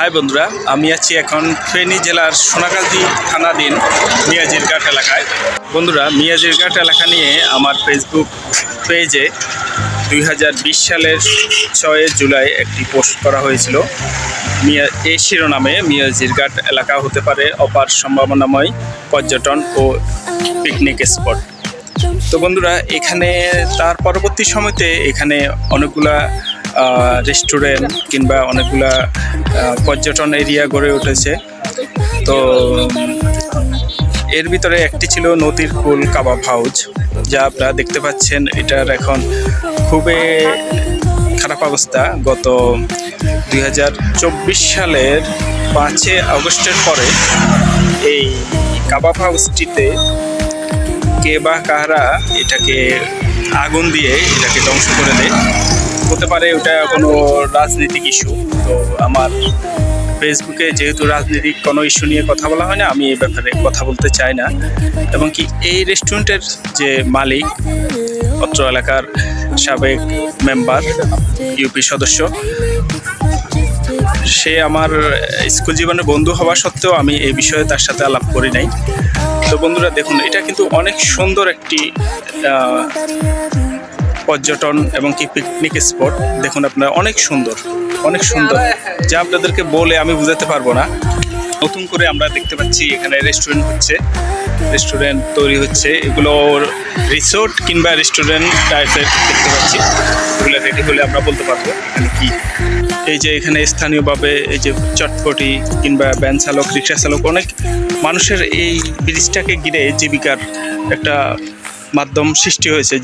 High বন্ধুরা, আমি আছি এখন ফেনী জেলার সোনাগাজী থানাধীন মিয়াজিরঘাট এলাকায়। বন্ধুরা, মিয়াজিরঘাট এলাকা নিয়ে আমার ফেসবুক পেজে 2020 সালের 6 জুলাই একটি পোস্ট করা হয়েছিল। এই শিরোনামে মিয়াজিরঘাট এলাকা হতে পারে অপার সম্ভাবনাময় পর্যটন ও পিকনিক স্পট। তো বন্ধুরা, এখানে তার পরবর্তী সময়তে এখানে অনেকগুলা রেস্টুরেন্ট কিংবা অনেকগুলা পর্যটন এরিয়া গড়ে উঠেছে। তো এর ভিতরে একটি ছিল নদীর কুল কাবাব হাউস, যা আপনারা দেখতে পাচ্ছেন। এটার এখন খুবই খারাপ অবস্থা। গত 2024 সালের 5 আগস্টের পরে এই কাবাব হাউসটিতে কে বা কারা এটাকে আগুন দিয়ে এটাকে ধ্বংস করে দেয়। হতে পারে ওটা কোনো রাজনৈতিক ইস্যু। তো আমার ফেসবুকে যেহেতু রাজনৈতিক কোনো ইস্যু নিয়ে কথা বলা হয় না, আমি এই ব্যাপারে কথা বলতে চাই না। এবং কি এই রেস্টুরেন্টের যে মালিক, অত্র এলাকার সাবেক মেম্বার, ইউপি সদস্য, সে আমার স্কুল জীবনের বন্ধু হওয়া সত্ত্বেও আমি এই বিষয়ে তার সাথে আলাপ করি নাই। তো বন্ধুরা দেখুন, এটা কিন্তু অনেক সুন্দর একটি পর্যটন এবং কি পিকনিক স্পট। দেখুন আপনারা, অনেক সুন্দর, যা আপনাদেরকে বলে আমি বোঝাতে পারবো না। নতুন করে আমরা দেখতে পাচ্ছি এখানে রেস্টুরেন্ট তৈরি হচ্ছে। এগুলো রিসোর্ট কিংবা রেস্টুরেন্ট টাইপের দেখতে পাচ্ছি। এগুলো রেডি হলে আমরা বলতে পারবো এখানে কি। এই যে এখানে স্থানীয়ভাবে এই যে চটপটি কিংবা ভ্যান চালক, রিক্সা চালক, অনেক মানুষের এই ব্রিজটাকে ঘিরে জীবিকার একটা মাধ্যম সৃষ্টি হয়েছে।